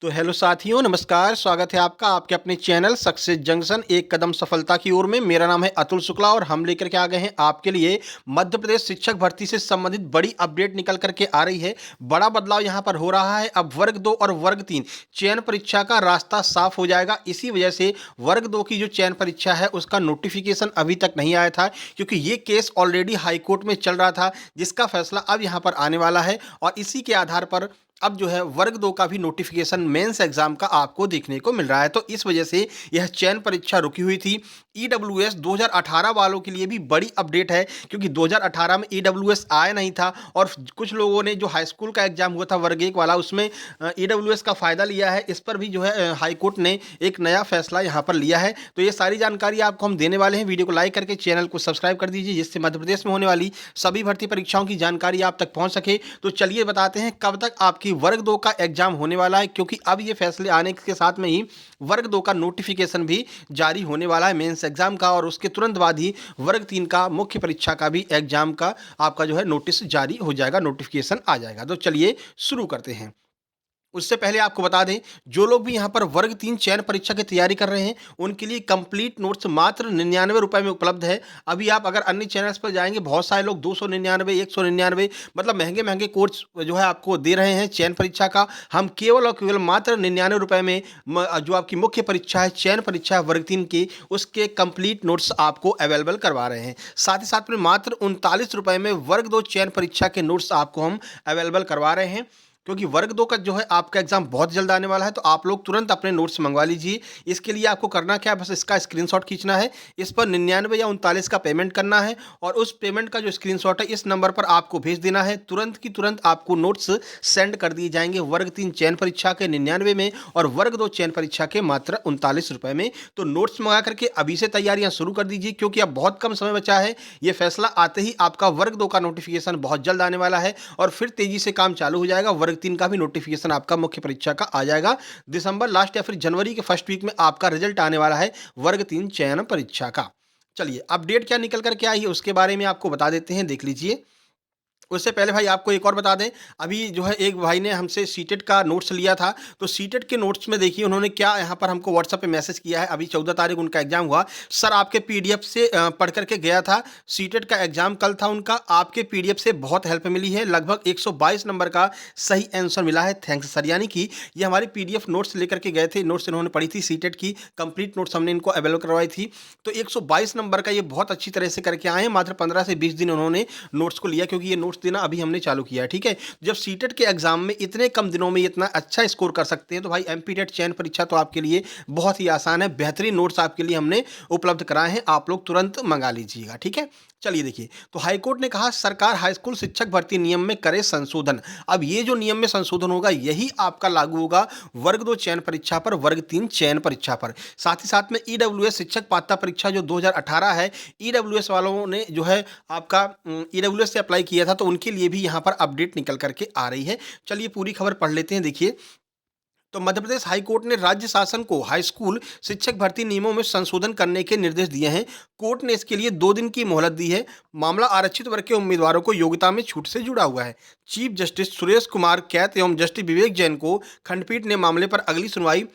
तो हेलो साथियों, नमस्कार। स्वागत है आपका आपके अपने चैनल सक्सेस जंक्शन एक कदम सफलता की ओर में। मेरा नाम है अतुल शुक्ला और हम लेकर के आ गए हैं आपके लिए मध्य प्रदेश शिक्षक भर्ती से संबंधित बड़ी अपडेट निकल करके आ रही है। बड़ा बदलाव यहाँ पर हो रहा है। अब वर्ग 2 और वर्ग 3 चयन परीक्षा का रास्ता साफ हो जाएगा। इसी वजह से वर्ग 2 की जो चयन परीक्षा है उसका नोटिफिकेशन अभी तक नहीं आया था, क्योंकि ये केस ऑलरेडी हाईकोर्ट में चल रहा था, जिसका फैसला अब यहाँ पर आने वाला है। और इसी के आधार पर अब जो है वर्ग 2 का भी नोटिफिकेशन मेंस एग्जाम का आपको देखने को मिल रहा है। तो इस वजह से यह चयन परीक्षा रुकी हुई थी। ईडब्ल्यूएस 2018 वालों के लिए भी बड़ी अपडेट है, क्योंकि 2018 में ईडब्ल्यूएस आया नहीं था और कुछ लोगों ने जो हाई स्कूल का एग्जाम हुआ था वर्ग 1 वाला, उसमें ईडब्ल्यूएस का फायदा लिया है। इस पर भी जो है हाई कोर्ट ने एक नया फैसला यहाँ पर लिया है। तो ये सारी जानकारी आपको हम देने वाले हैं। वीडियो को लाइक करके चैनल को सब्सक्राइब कर दीजिए, जिससे मध्य प्रदेश में होने वाली सभी भर्ती परीक्षाओं की जानकारी आप तक पहुंच सके। तो चलिए बताते हैं कब तक आपकी वर्ग 2 का एग्जाम होने वाला है, क्योंकि अब ये फैसले आने के साथ में ही वर्ग 2 का नोटिफिकेशन भी जारी होने वाला है मेंस एग्जाम का, और उसके तुरंत बाद ही वर्ग 3 का मुख्य परीक्षा का भी एग्जाम का आपका जो है नोटिस जारी हो जाएगा, नोटिफिकेशन आ जाएगा। तो चलिए शुरू करते हैं। उससे पहले आपको बता दें, जो लोग भी यहाँ पर वर्ग 3 चयन परीक्षा की तैयारी कर रहे हैं, उनके लिए कंप्लीट नोट्स मात्र 99 रुपए में उपलब्ध है। अभी आप अगर अन्य चैनल्स पर जाएंगे, बहुत सारे लोग 299, 199 मतलब महंगे महंगे कोर्स जो है आपको दे रहे हैं चयन परीक्षा का। हम केवल और केवल मात्र 99 रुपए में जो आपकी मुख्य परीक्षा है, चयन परीक्षा है वर्ग 3 की, उसके कंप्लीट नोट्स आपको अवेलेबल करवा रहे हैं। साथ ही साथ में मात्र 39 रुपए में वर्ग 2 चयन परीक्षा के नोट्स आपको हम अवेलेबल करवा रहे हैं, क्योंकि वर्ग 2 का जो है आपका एग्जाम बहुत जल्द आने वाला है। तो आप लोग तुरंत अपने नोट्स मंगवा लीजिए। इसके लिए आपको करना क्या है, बस इसका स्क्रीनशॉट खींचना है, इस पर 99 या 39 का पेमेंट करना है, और उस पेमेंट का जो स्क्रीनशॉट है इस नंबर पर आपको भेज देना है। तुरंत की तुरंत आपको नोट्स सेंड कर दिए जाएंगे वर्ग 3 चयन परीक्षा के 99 में और वर्ग 2 चयन परीक्षा के मात्र 39 रुपए में। तो नोट्स मंगा करके अभी से तैयारियां शुरू कर दीजिए, क्योंकि अब बहुत कम समय बचा है। ये फैसला आते ही आपका वर्ग 2 का नोटिफिकेशन बहुत जल्द आने वाला है और फिर तेजी से काम चालू हो जाएगा। वर्ग 3 का भी नोटिफिकेशन आपका मुख्य परीक्षा का आ जाएगा। दिसंबर लास्ट या फिर जनवरी के फर्स्ट वीक में आपका रिजल्ट आने वाला है वर्ग 3 चयन परीक्षा का। चलिए अपडेट क्या निकल कर के आई है उसके बारे में आपको बता देते हैं, देख लीजिए। उससे पहले भाई आपको एक और बता दें, अभी जो है एक भाई ने हमसे सीटेट का नोट्स लिया था। तो सीटेट के नोट्स में देखिए उन्होंने क्या यहाँ पर हमको व्हाट्सएप पे मैसेज किया है। अभी 14 तारीख उनका एग्जाम हुआ। सर आपके पीडीएफ से पढ़ करके गया था, सीटेट का एग्जाम कल था उनका, आपके पीडीएफ से बहुत हेल्प मिली है, लगभग 122 नंबर का सही आंसर मिला है। Thanks sir. यानी कि ये हमारी पीडीएफ नोट्स लेकर के गए थे, नोट्स इन्होंने पढ़ी थी, सीटेट की कंप्लीट नोट्स हमने इनको अवेलेबल करवाई थी। तो 122 नंबर का ये बहुत अच्छी तरह से करके आए हैं। मात्र 15 से 20 दिन उन्होंने नोट्स को लिया, क्योंकि ये नोट्स देना अभी हमने चालू किया है। ठीक है, जब सीटेट के एग्जाम में इतने कम दिनों में इतना अच्छा स्कोर कर सकते हैं, तो भाई एमपीटेट चयन परीक्षा तो आपके लिए बहुत ही आसान है। बेहतरीन नोट्स आपके लिए हमने उपलब्ध कराए हैं, आप लोग तुरंत मंगा लीजिएगा। ठीक है, चलिए देखिए। तो हाईकोर्ट ने कहा सरकार हाई स्कूल शिक्षक भर्ती नियम में करे संशोधन। अब ये जो नियम में संशोधन होगा यही आपका लागू होगा वर्ग 2 चयन परीक्षा पर, वर्ग 3 चयन परीक्षा पर। साथ ही साथ में ईडब्ल्यूएस शिक्षक पात्रता परीक्षा जो 2018 है, ईडब्ल्यूएस वालों ने जो है आपका ईडब्ल्यूएस से अप्लाई किया था, तो उनके लिए भी यहाँ पर अपडेट निकल करके आ रही है। चलिए पूरी खबर पढ़ लेते हैं, देखिए। तो मध्य प्रदेश हाई कोर्ट ने राज्य शासन को हाई स्कूल शिक्षक भर्ती नियमों में संशोधन करने के निर्देश दिए हैं। कोर्ट ने इसके लिए 2 दिन की मोहलत दी है। मामला आरक्षित वर्ग के उम्मीदवारों को योग्यता में छूट से जुड़ा हुआ है। चीफ जस्टिस सुरेश कुमार कैत एवं जस्टिस विवेक जैन को खंडपीठ ने मामले पर अगली सुनवाई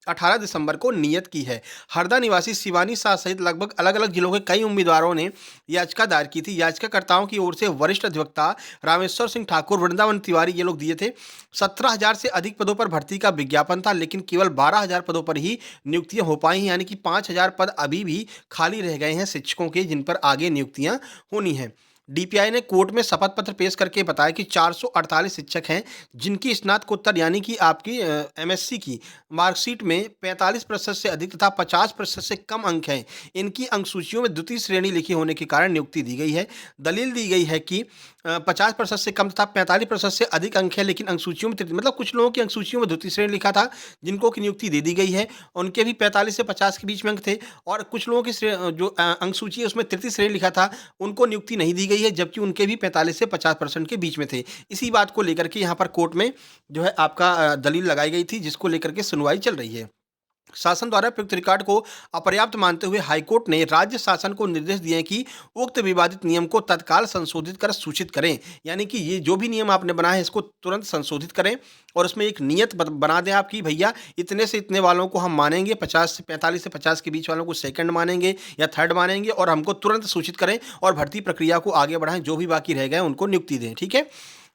18 दिसंबर को नियत की है। हरदा निवासी शिवानी शाह सहित लगभग अलग अलग जिलों के कई उम्मीदवारों ने याचिका दायर की थी। याचिकाकर्ताओं की ओर से वरिष्ठ अधिवक्ता रामेश्वर सिंह ठाकुर, वृंदावन तिवारी ये लोग दिए थे। 17,000 से अधिक पदों पर भर्ती का विज्ञापन था, लेकिन केवल 12,000 पदों पर ही नियुक्तियां हो पाई हैं, यानी कि 5,000 पद अभी भी खाली रह गए हैं शिक्षकों के, जिन पर आगे नियुक्तियां होनी हैं। डीपीआई ने कोर्ट में शपथ पत्र पेश करके बताया कि 448 शिक्षक हैं जिनकी स्नातकोत्तर यानी कि आपकी एमएससी की मार्कशीट में 45% से अधिक तथा 50% से कम अंक हैं। इनकी अंक सूचियों में द्वितीय श्रेणी लिखी होने के कारण नियुक्ति दी गई है। दलील दी गई है कि 50% से कम तथा 45% से अधिक अंक है, लेकिन अंक सूचियों में मतलब कुछ लोगों की अंक सूचियों में द्वितीय श्रेणी लिखा था, जिनको की नियुक्ति दे दी गई है। उनके भी 45 से 50 के बीच में अंक थे, और कुछ लोगों की जो अंक सूची है उसमें तृतीय श्रेणी लिखा था, उनको नियुक्ति नहीं दी गई है, जबकि उनके भी 45 से 50% के बीच में थे। इसी बात को लेकर के यहाँ पर कोर्ट में जो है आपका दलील लगाई गई थी, जिसको लेकर के सुनवाई चल रही है। शासन द्वारा प्रयुक्त रिकॉर्ड को अपर्याप्त मानते हुए हाईकोर्ट ने राज्य शासन को निर्देश दिए कि उक्त विवादित नियम को तत्काल संशोधित कर सूचित करें। यानी कि ये जो भी नियम आपने बनाया है इसको तुरंत संशोधित करें और उसमें एक नियत बना दें आप कि भैया इतने से इतने वालों को हम मानेंगे, 45 से 50 के बीच वालों को सेकंड मानेंगे या थर्ड मानेंगे, और हमको तुरंत सूचित करें और भर्ती प्रक्रिया को आगे बढ़ाएं, जो भी बाकी रह गए उनको नियुक्ति दें। ठीक है।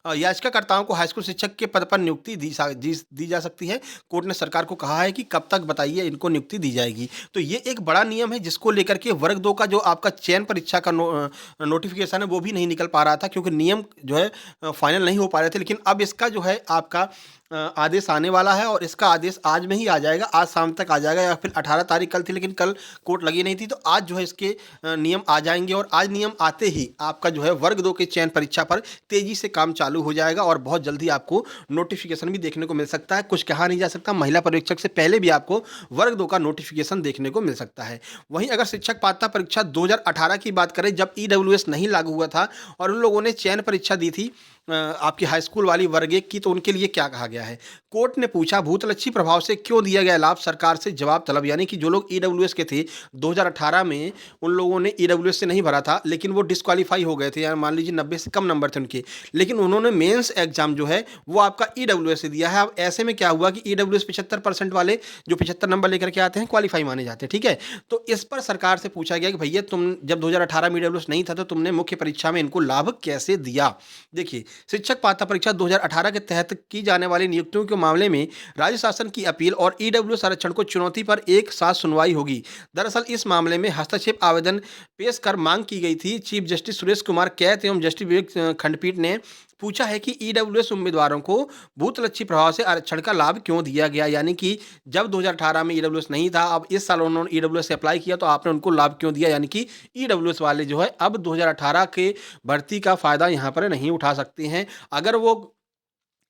याचिकाकर्ताओं को हाईस्कूल शिक्षक के पद पर नियुक्ति दी जा सकती है। कोर्ट ने सरकार को कहा है कि कब तक बताइए इनको नियुक्ति दी जाएगी। तो ये एक बड़ा नियम है जिसको लेकर के वर्ग 2 का जो आपका चयन परीक्षा का नोटिफिकेशन है वो भी नहीं निकल पा रहा था, क्योंकि नियम जो है फाइनल नहीं हो पा रहे थे। लेकिन अब इसका जो है आपका आदेश आने वाला है और इसका आदेश आज में ही आ जाएगा, आज शाम तक आ जाएगा, या फिर 18 तारीख कल थी लेकिन कल कोर्ट लगी नहीं थी, तो आज जो है इसके नियम आ जाएंगे और आज नियम आते ही आपका जो है वर्ग 2 के चयन परीक्षा पर तेजी से काम चालू हो जाएगा और बहुत जल्दी आपको नोटिफिकेशन भी देखने को मिल सकता है। कुछ कहा नहीं जा सकता, महिला परीक्षक से पहले भी आपको वर्ग 2 का नोटिफिकेशन देखने को मिल सकता है। वहीं अगर शिक्षक पात्रता परीक्षा 2018 की बात करें, जब ईडब्ल्यूएस नहीं लागू हुआ था और उन लोगों ने चयन परीक्षा दी थी आपकी हाई स्कूल वाली वर्ग 1 की, तो उनके लिए क्या कहा गया है। कोर्ट ने पूछा भूतलक्षी प्रभाव से क्यों दिया गया लाभ, सरकार से जवाब तलब। यानी कि जो लोग ईडब्ल्यूएस के थे 2018 में, उन लोगों ने ईडब्ल्यूएस से नहीं भरा था लेकिन वो डिस्क्वालीफाई हो गए थे, यानी मान लीजिए 90 से कम नंबर थे उनके, लेकिन उन्होंने मेंस एग्जाम जो है वो आपका ईडब्ल्यूएस से दिया है। अब ऐसे में क्या हुआ कि ईडब्ल्यूएस 75% वाले जो 75 नंबर लेकर के आते हैं क्वालिफाई माने जाते हैं। ठीक है। तो इस पर सरकार से पूछा गया कि भैया तुम जब 2018 में ईडब्ल्यूएस नहीं था तो तुमने मुख्य परीक्षा में इनको लाभ कैसे दिया। देखिए, शिक्षक पात्रता परीक्षा 2018 के तहत की जाने वाली नियुक्तियों के मामले में राज्य शासन की अपील और ईडब्ल्यूएस आरक्षण को चुनौती पर एक साथ सुनवाई होगी। दरअसल इस मामले में हस्तक्षेप आवेदन पेश कर मांग की गई थी। चीफ जस्टिस सुरेश कुमार कैत एवं जस्टिस विवेक खंडपीठ ने पूछा है कि ईडब्ल्यूएस उम्मीदवारों को भूतलक्षी प्रभाव से आरक्षण का लाभ क्यों दिया गया। यानी कि जब 2018 में ईडब्ल्यूएस नहीं था, अब इस साल उन्होंने ईडब्ल्यूएस से अप्लाई किया तो आपने उनको लाभ क्यों दिया। यानी कि ईडब्ल्यूएस वाले जो है अब 2018 के भर्ती का फायदा यहाँ पर नहीं उठा सकते हैं। अगर वो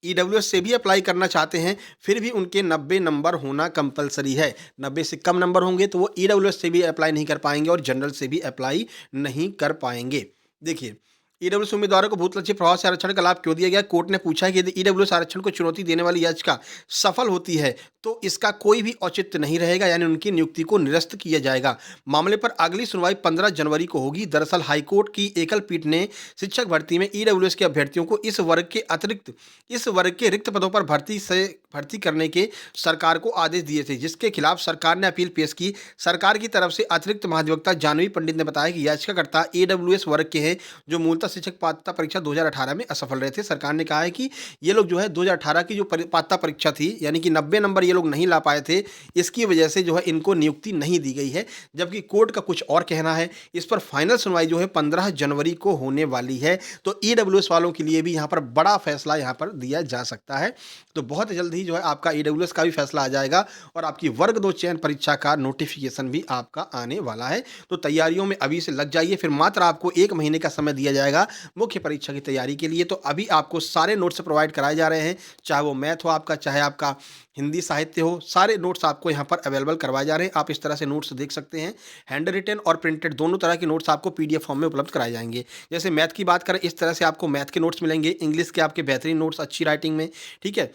ईडब्ल्यूएस से भी अप्लाई करना चाहते हैं फिर भी उनके 90 नंबर होना कंपलसरी है। 90 से कम नंबर होंगे तो वो ईडब्ल्यूएस से भी अप्लाई नहीं कर पाएंगे और जनरल से भी अप्लाई नहीं कर पाएंगे। देखिए, ईडब्ल्यूएस उम्मीदवारों को भूतलक्षी प्रभाव से आरक्षण का लाभ क्यों दिया गया। कोर्ट ने पूछा है कि यदि ईडब्ल्यूएस आरक्षण को चुनौती देने वाली याचिका सफल होती है तो इसका कोई भी औचित्य नहीं रहेगा, यानी उनकी नियुक्ति को निरस्त किया जाएगा। मामले पर अगली सुनवाई 15 जनवरी को होगी। दरअसल हाईकोर्ट की एकल पीठ ने शिक्षक भर्ती में ईडब्ल्यूएस के अभ्यर्थियों को इस वर्ग के रिक्त पदों पर भर्ती करने के सरकार को आदेश दिए थे, जिसके खिलाफ सरकार ने अपील पेश की। सरकार की तरफ से अतिरिक्त महाधिवक्ता जानवी पंडित ने बताया कि याचिकाकर्ता ईडब्ल्यूएस वर्ग के हैं जो मूलतः शिक्षक पात्रता परीक्षा 2018 में असफल रहे थे। सरकार ने कहा है कि ये लोग जो है 2018 की जो पात्रता परीक्षा थी, यानी कि 90 नंबर ये लोग नहीं ला पाए थे, इसकी वजह से जो है इनको नियुक्ति नहीं दी गई है। जबकि कोर्ट का कुछ और कहना है। इस पर फाइनल सुनवाई जो है 15 जनवरी को होने वाली है। तो ईडब्ल्यूएस वालों के लिए भी यहाँ पर बड़ा फैसला यहाँ पर दिया जा सकता है। तो बहुत जल्द ही जो है आपका ईडब्ल्यूएस का भी फैसला आ जाएगा और आपकी वर्ग 2 चयन परीक्षा का नोटिफिकेशन भी आपका आने वाला है। तो तैयारियों में अभी से लग जाइए, फिर मात्र आपको 1 महीने का समय दिया जाएगा मुख्य परीक्षा की तैयारी के लिए। तो अभी आपको सारे नोट्स प्रोवाइड कराए जा रहे हैं, चाहे वो मैथ हो आपका, चाहे आपका हिंदी साहित्य हो, सारे नोट्स आपको यहाँ पर अवेलेबल करवाए जा रहे हैं। आप इस तरह से नोट्स देख सकते हैं। हैंड रिटन और प्रिंटेड दोनों तरह के नोट्स आपको पीडीएफ फॉर्म में उपलब्ध कराए जाएंगे। जैसे मैथ की बात करें, इस तरह से आपको मैथ के नोट्स मिलेंगे, इंग्लिश के आपके बेहतरीन नोट्स अच्छी राइटिंग में। ठीक है।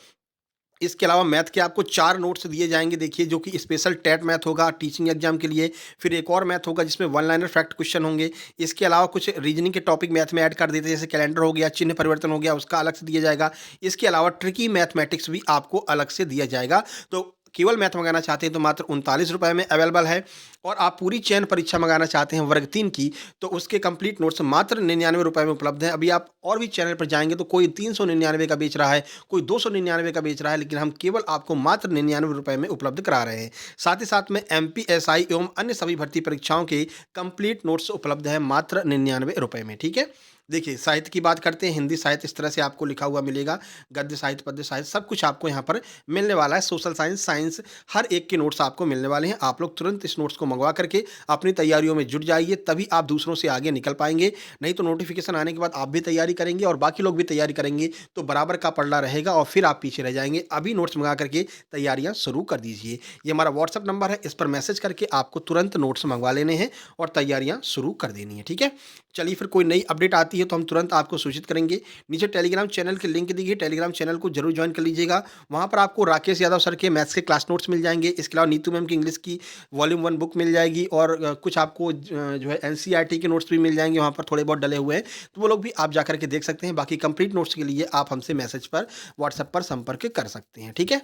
इसके अलावा मैथ के आपको 4 नोट्स दिए जाएंगे, देखिए, जो कि स्पेशल टेट मैथ होगा टीचिंग एग्जाम के लिए। फिर एक और मैथ होगा जिसमें 1 लाइनर फैक्ट क्वेश्चन होंगे। इसके अलावा कुछ रीजनिंग के टॉपिक मैथ में ऐड कर देते हैं, जैसे कैलेंडर हो गया, चिन्ह परिवर्तन हो गया, उसका अलग से दिया जाएगा। इसके अलावा ट्रिकी मैथमेटिक्स भी आपको अलग से दिया जाएगा। तो केवल मैथ मंगाना चाहते हैं तो मात्र 39 रुपये में अवेलेबल है। और आप पूरी चयन परीक्षा मंगाना चाहते हैं वर्ग 3 की, तो उसके कंप्लीट नोट्स मात्र 99 रुपये में उपलब्ध हैं। अभी आप और भी चैनल पर जाएंगे तो कोई 399 का बेच रहा है, कोई 299 का बेच रहा है, लेकिन हम केवल आपको मात्र 99 रुपये में उपलब्ध करा रहे हैं। साथ ही साथ में एमपीएसआई एवं अन्य सभी भर्ती परीक्षाओं के कंप्लीट नोट्स उपलब्ध है मात्र 99 रुपये में। ठीक है। देखिए, साहित्य की बात करते हैं। हिंदी साहित्य इस तरह से आपको लिखा हुआ मिलेगा, गद्य साहित्य, पद्य साहित्य, सब कुछ आपको यहाँ पर मिलने वाला है। सोशल साइंस, साइंस, हर एक के नोट्स आपको मिलने वाले हैं। आप लोग तुरंत इस नोट्स को मंगवा करके अपनी तैयारियों में जुट जाइए, तभी आप दूसरों से आगे निकल पाएंगे। नहीं तो नोटिफिकेशन आने के बाद आप भी तैयारी करेंगे और बाकी लोग भी तैयारी करेंगे तो बराबर का पलड़ा रहेगा और फिर आप पीछे रह जाएंगे। अभी नोट्स मंगा करके तैयारियाँ शुरू कर दीजिए। ये हमारा व्हाट्सअप नंबर है, इस पर मैसेज करके आपको तुरंत नोट्स मंगवा लेने हैं और तैयारियाँ शुरू कर देनी है। ठीक है। चलिए, फिर कोई नई अपडेट आती आती है तो हम तुरंत आपको सूचित करेंगे। नीचे टेलीग्राम चैनल की लिंक दी गई है, टेलीग्राम चैनल को जरूर ज्वाइन कर लीजिएगा। वहाँ पर आपको राकेश यादव सर के मैथ्स के क्लास नोट्स मिल जाएंगे। इसके अलावा नीतू मैम की इंग्लिश की वॉल्यूम 1 बुक मिल जाएगी और कुछ आपको जो है एनसीईआरटी के नोट्स भी मिल जाएंगे, वहाँ पर थोड़े बहुत डले हुए हैं, तो वो लोग भी आप जाकर के देख सकते हैं। बाकी कंप्लीट नोट्स के लिए आप हमसे मैसेज पर व्हाट्सएप पर संपर्क कर सकते हैं। ठीक है,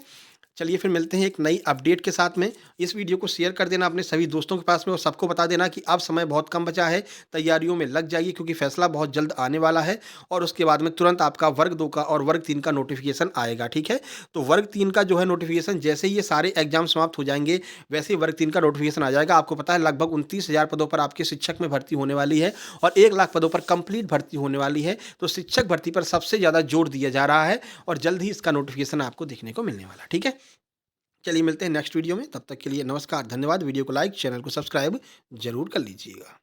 चलिए फिर मिलते हैं एक नई अपडेट के साथ में। इस वीडियो को शेयर कर देना अपने सभी दोस्तों के पास में और सबको बता देना कि अब समय बहुत कम बचा है, तैयारियों में लग जाइए क्योंकि फैसला बहुत जल्द आने वाला है और उसके बाद में तुरंत आपका वर्ग 2 का और वर्ग 3 का नोटिफिकेशन आएगा। ठीक है, तो वर्ग 3 का जो है नोटिफिकेशन जैसे ही ये सारे एग्जाम समाप्त हो जाएंगे वैसे ही वर्ग 3 का नोटिफिकेशन आ जाएगा। आपको पता है लगभग 29,000 पदों पर आपके शिक्षक में भर्ती होने वाली है और 1 लाख पदों पर कंप्लीट भर्ती होने वाली है। तो शिक्षक भर्ती पर सबसे ज़्यादा जोर दिया जा रहा है और जल्द ही इसका नोटिफिकेशन आपको देखने को मिलने वाला है। ठीक है, चलिए मिलते हैं नेक्स्ट वीडियो में, तब तक के लिए नमस्कार, धन्यवाद। वीडियो को लाइक, चैनल को सब्सक्राइब जरूर कर लीजिएगा।